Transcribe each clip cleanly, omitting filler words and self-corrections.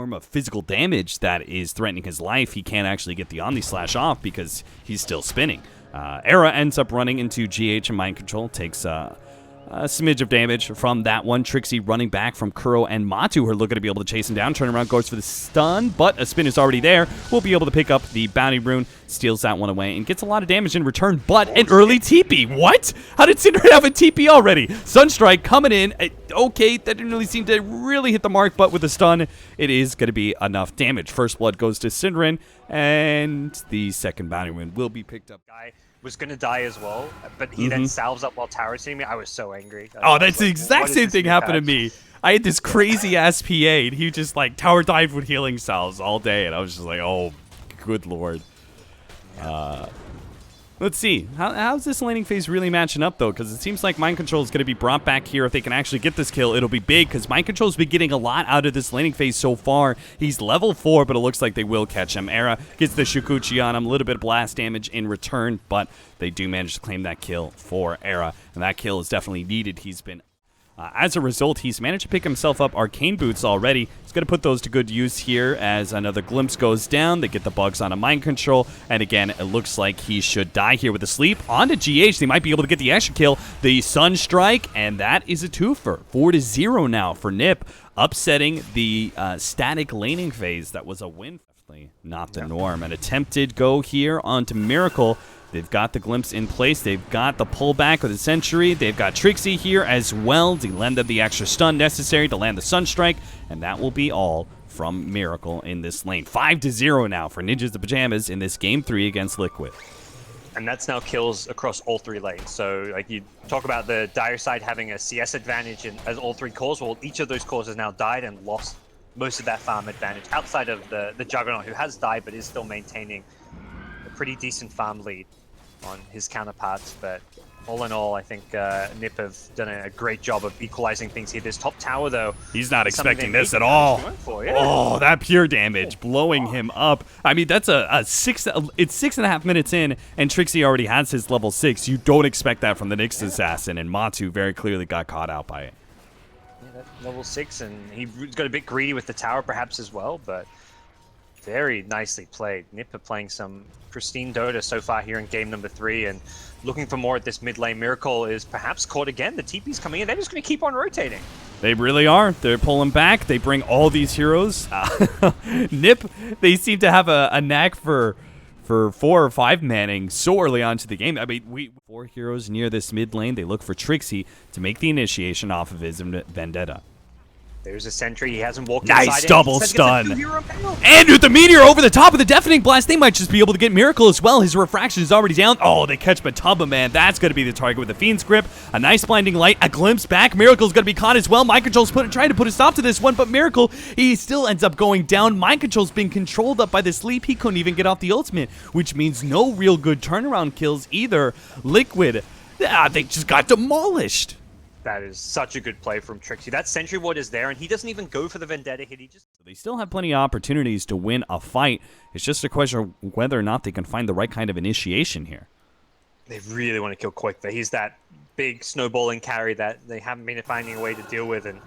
form of physical damage that is threatening his life, he can't actually get the Omni Slash off because he's still spinning. Era ends up running into GH and Mind Control, takes a smidge of damage from that one. Trixi running back from Kuro and Matu, who are looking to be able to chase him down. Turn around, goes for the stun, but a spin is already there. Will be able to pick up the bounty rune, steals that one away, and gets a lot of damage in return, but an early TP. What? How did Synderen have a TP already? Sunstrike coming in. Okay, that didn't really seem to really hit the mark, but with the stun, it is going to be enough damage. First blood goes to Synderen, and the second bounty rune will be picked up. Guy was going to die as well, but he then salves up while tower hitting me. I was so angry. Oh, that's the exact same thing happened to me. I had this crazy ass PA, and he just like tower dived with healing salves all day, and I was just like, oh, good lord. Let's see. How's this laning phase really matching up, though? Because it seems like Mind Control is going to be brought back here. If they can actually get this kill, it'll be big, because Mind Control's been getting a lot out of this laning phase so far. He's level 4, but it looks like they will catch him. Era gets the Shukuchi on him. A little bit of blast damage in return, but they do manage to claim that kill for Era, and that kill is definitely needed. He's been... as a result, he's managed to pick himself up Arcane Boots already. He's going to put those to good use here as another glimpse goes down. They get the bugs on a Mind Control. And again, it looks like he should die here with a sleep. On to GH. They might be able to get the extra kill. The Sunstrike, and that is a twofer. 4-0 now for NiP, upsetting the static laning phase. That was a win. Definitely not the norm. An attempted go here onto Miracle. They've got the glimpse in place. They've got the pullback of the Sentry. They've got Trixi here as well to lend them the extra stun necessary to land the Sunstrike. And that will be all from Miracle in this lane. 5-0 now for Ninjas the Pyjamas in this Game 3 against Liquid. And that's now kills across all 3 lanes. So, like, you talk about the dire side having a CS advantage as all 3 cores. Well, each of those cores has now died and lost most of that farm advantage outside of the Juggernaut, who has died but is still maintaining a pretty decent farm lead on his counterparts. But all in all, I think NiP have done a great job of equalizing things here. This top tower, though, he's not expecting this at all. Oh, that pure damage blowing him up. I mean, that's it's 6.5 minutes in, and Trixi already has his level 6. You don't expect that from the Nyx assassin, and Matu very clearly got caught out by it. Yeah, that's level 6, and he got a bit greedy with the tower perhaps as well, but very nicely played. NiP are playing some pristine Dota so far here in game number 3, and looking for more at this mid lane. Miracle is perhaps caught again. The TP's coming in. They're just going to keep on rotating. They really are. They're pulling back. They bring all these heroes. NiP, they seem to have a knack for 4 or 5 manning so early on to the game. I mean, 4 heroes near this mid lane. They look for Trixi to make the initiation off of his Vendetta. There's a Sentry. He hasn't walked inside. Nice double stun. And with the Meteor over the top of the Deafening Blast, they might just be able to get Miracle as well. His refraction is already down. Oh, they catch Matumbaman. That's going to be the target with the Fiend's Grip. A nice blinding light. A glimpse back. Miracle's going to be caught as well. Mind Control's trying to put a stop to this one, but Miracle, he still ends up going down. Mind Control's being controlled up by the sleep. He couldn't even get off the ultimate, which means no real good turnaround kills either. Liquid, they just got demolished. That is such a good play from Trixi. That Sentry Ward is there, and he doesn't even go for the Vendetta hit. He just... They still have plenty of opportunities to win a fight. It's just a question of whether or not they can find the right kind of initiation here. They really want to kill QojQva. He's that big snowballing carry that they haven't been finding a way to deal with. And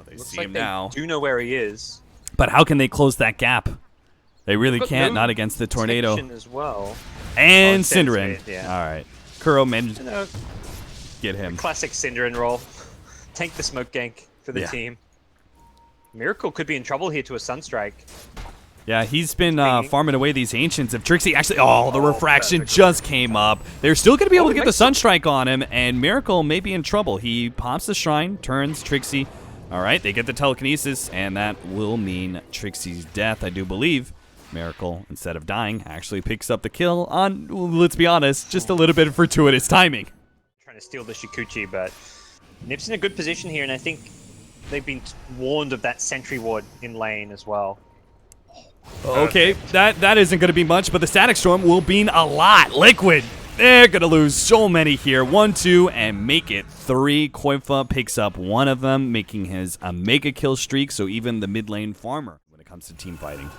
they see him now. They do know where he is. But how can they close that gap? They really can't, not against the tornado. As well. And Synderen. Yeah. All right. Kuro managed to get him. Classic Synderen roll. Tank the smoke gank for the team. Miracle could be in trouble here to a Sunstrike. Yeah, he's been farming away these Ancients. If Trixi actually... Oh, the refraction just came up. They're still going to be able to get the Sunstrike on him, and Miracle may be in trouble. He pops the Shrine, turns Trixi. All right, they get the Telekinesis, and that will mean Trixi's death, I do believe. Miracle, instead of dying, actually picks up the kill on, let's be honest, just a little bit of fortuitous timing. Trying to steal the Shukuchi, but NiP's in a good position here, and I think they've been warned of that Sentry Ward in lane as well. Okay, that isn't going to be much, but the Static Storm will mean a lot. Liquid, they're going to lose so many here. 1, 2, and make it 3. qojqva picks up one of them, making his a mega kill streak, so even the mid lane farmer when it comes to team fighting.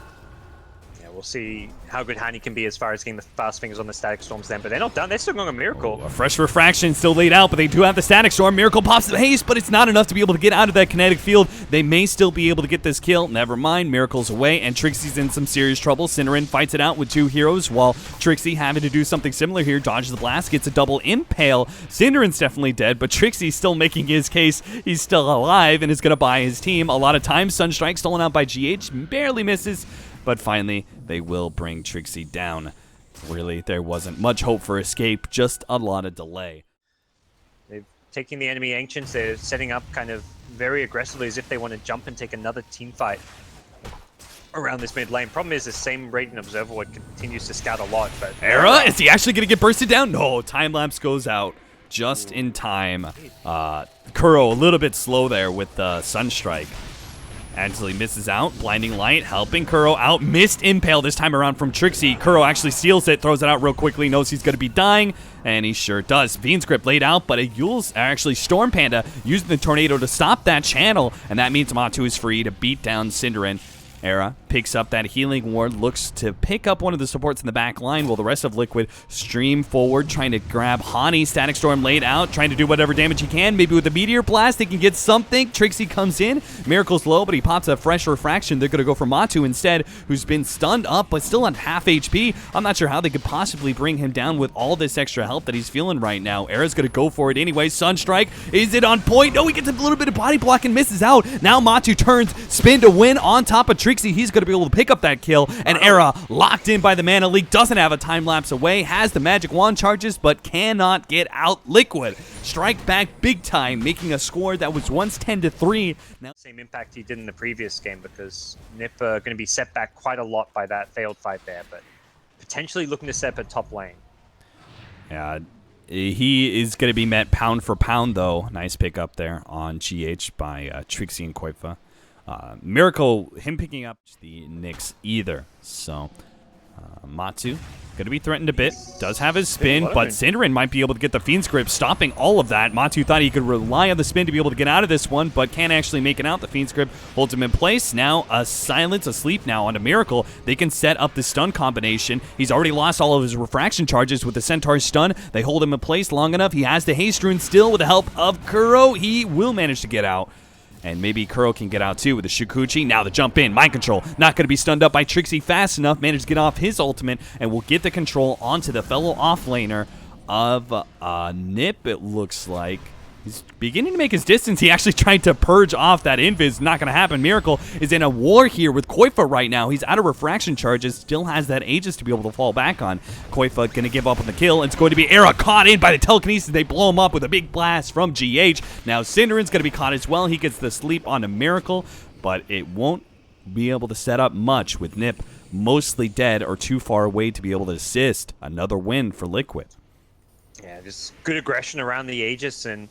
Yeah, we'll see how good Hani can be as far as getting the fast fingers on the Static Storms then, but they're not done. They're still going a Miracle. A fresh refraction still laid out, but they do have the Static Storm. Miracle pops the haste, but it's not enough to be able to get out of that kinetic field. They may still be able to get this kill. Never mind, Miracle's away, and Trixi's in some serious trouble. Synderen fights it out with 2 heroes, while Trixi having to do something similar here. Dodges the blast, gets a double impale. Synderen's definitely dead, but Trixi's still making his case. He's still alive and is going to buy his team a lot of time. Sunstrike stolen out by GH, barely misses. But finally, they will bring Trixi down. Really, there wasn't much hope for escape, just a lot of delay. They're taking the enemy Ancients. They're setting up kind of very aggressively as if they want to jump and take another team fight around this mid lane. Problem is the same Radiant Observer Ward continues to scout a lot. But Era, is he actually going to get bursted down? No, time-lapse goes out just in time. Kuro a little bit slow there with the Sunstrike. Actually misses out. Blinding Light helping Kuro out. Missed Impale this time around from Trixi. Kuro actually steals it, throws it out real quickly, knows he's going to be dying, and he sure does. Fiend's Grip laid out, but a Yule's, actually Storm Panda using the Tornado to stop that channel, and that means Matu is free to beat down Synderen. Era picks up that healing ward, looks to pick up one of the supports in the back line while the rest of Liquid stream forward, trying to grab Hani. Static Storm laid out, trying to do whatever damage he can. Maybe with the Meteor Blast, they can get something. Trixi comes in. Miracle's low, but he pops a fresh refraction. They're going to go for Matu instead, who's been stunned up, but still on half HP. I'm not sure how they could possibly bring him down with all this extra help that he's feeling right now. Era's going to go for it anyway. Sunstrike, is it on point? No, he gets a little bit of body block and misses out. Now Matu turns, spin to win on top of Trixi. He's going to be able to pick up that kill, and Era locked in by the mana leak, doesn't have a time lapse away, has the magic wand charges, but cannot get out Liquid. Strike back big time, making a score that was once 10-3. Now, same impact he did in the previous game, because NiP are going to be set back quite a lot by that failed fight there, but potentially looking to set up a top lane. Yeah, he is going to be met pound for pound, though. Nice pick up there on GH by Trixi and Koifa. Miracle, him picking up the Nyx either. So, Matu, going to be threatened a bit. Does have his spin, but Synderen might be able to get the Fiend's Grip, stopping all of that. Matu thought he could rely on the spin to be able to get out of this one, but can't actually make it out. The Fiend's Grip holds him in place. Now, a silence, asleep now onto Miracle. They can set up the stun combination. He's already lost all of his refraction charges with the Centaur's stun. They hold him in place long enough. He has the haste rune still with the help of Kuro. He will manage to get out. And maybe Kuro can get out too with the Shukuchi. Now the jump in. Mind control. Not going to be stunned up by Trixi fast enough. Managed to get off his ultimate and will get the control onto the fellow offlaner of NiP, it looks like. He's beginning to make his distance. He actually tried to purge off that invis. Not going to happen. Miracle is in a war here with Koifa right now. He's out of refraction charges. Still has that Aegis to be able to fall back on. Koifa going to give up on the kill. It's going to be Era caught in by the telekinesis. They blow him up with a big blast from GH. Now Synderen's going to be caught as well. He gets the sleep on a Miracle, but it won't be able to set up much with NiP mostly dead or too far away to be able to assist. Another win for Liquid. Yeah, just good aggression around the Aegis and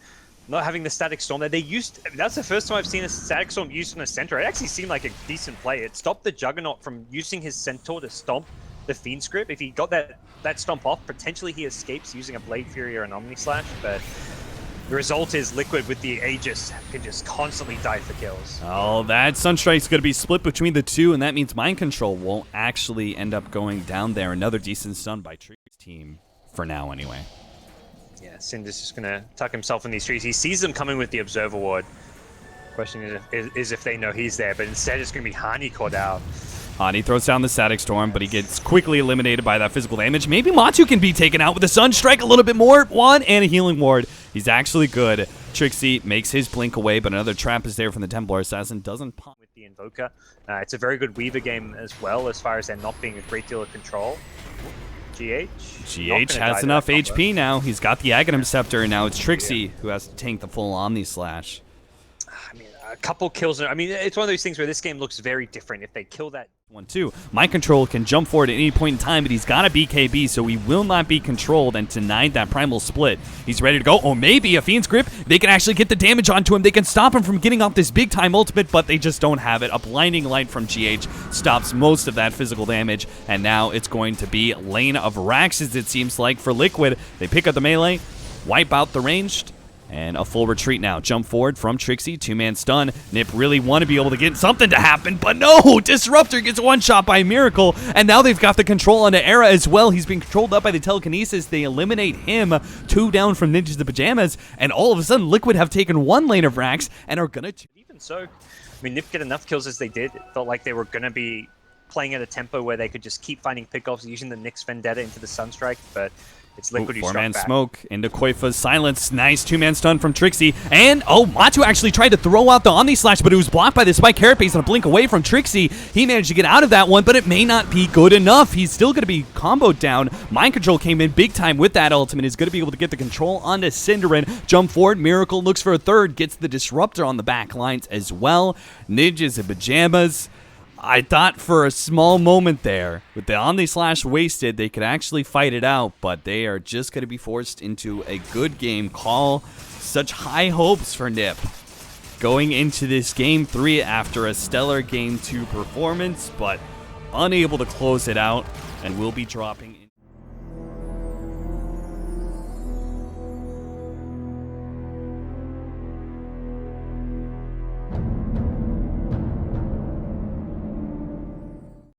not having the Static Storm there. That's the first time I've seen a Static Storm used on a Centaur. It actually seemed like a decent play. It stopped the Juggernaut from using his Centaur to stomp the Fiend's Grip. If he got that stomp off, potentially he escapes using a Blade Fury or an Omni Slash, but the result is Liquid with the Aegis can just constantly die for kills. Oh, that Sunstrike's going to be split between the two, and that means Mind Control won't actually end up going down there. Another decent stun by Tree's team, for now anyway. Yeah, Synder's just going to tuck himself in these trees. He sees them coming with the Observer Ward. Question is if they know he's there, but instead it's going to be Hani caught out. Hani throws down the Static Storm, but he gets quickly eliminated by that physical damage. Maybe Matu can be taken out with a Sunstrike a little bit more. One and a healing ward. He's actually good. Trixi makes his blink away, but another trap is there from the Templar Assassin. Doesn't pop with the Invoker. It's a very good Weaver game as well, as far as there not being a great deal of control. GH has enough HP now. He's got the Aghanim Scepter, and now it's Trixi who has to tank the full Omni Slash. I mean, a couple kills. I mean, it's one of those things where this game looks very different. If they kill that 1-2, Mind Control can jump forward at any point in time, but he's got a BKB, so he will not be controlled and denied that primal split. He's ready to go. Oh, maybe a Fiend's Grip. They can actually get the damage onto him. They can stop him from getting off this big-time ultimate, but they just don't have it. A Blinding Light from GH stops most of that physical damage, and now it's going to be Lane of Raxes, it seems like, for Liquid. They pick up the melee, wipe out the ranged, And a full retreat now. Jump forward from Trixi. 2-man stun. NiP really want to be able to get something to happen, but no! Disruptor gets one shot by Miracle, and now they've got the control onto Era as well. He's being controlled up by the telekinesis. They eliminate him. 2 down from Ninjas to Pyjamas, and all of a sudden Liquid have taken 1 lane of Rax and are gonna... Even so, I mean, NiP get enough kills as they did. It felt like they were gonna be playing at a tempo where they could just keep finding pickoffs using the Nyx Vendetta into the Sunstrike, but it's Liquid who struck back. 4-man smoke into qojqva's silence. Nice 2-man stun from Trixi. And, oh, Matu actually tried to throw out the Omni Slash, but it was blocked by the Spike Carapace and a blink away from Trixi. He managed to get out of that one, but it may not be good enough. He's still going to be comboed down. Mind Control came in big time with that ultimate. Is going to be able to get the control onto Synderen. Jump forward. Miracle looks for a third. Gets the Disruptor on the back lines as well. Ninjas and Pyjamas. I thought for a small moment there, with the Omni Slash wasted, they could actually fight it out, but they are just going to be forced into a good game call. Such high hopes for NiP going into this Game 3 after a stellar Game 2 performance, but unable to close it out, and will be dropping in.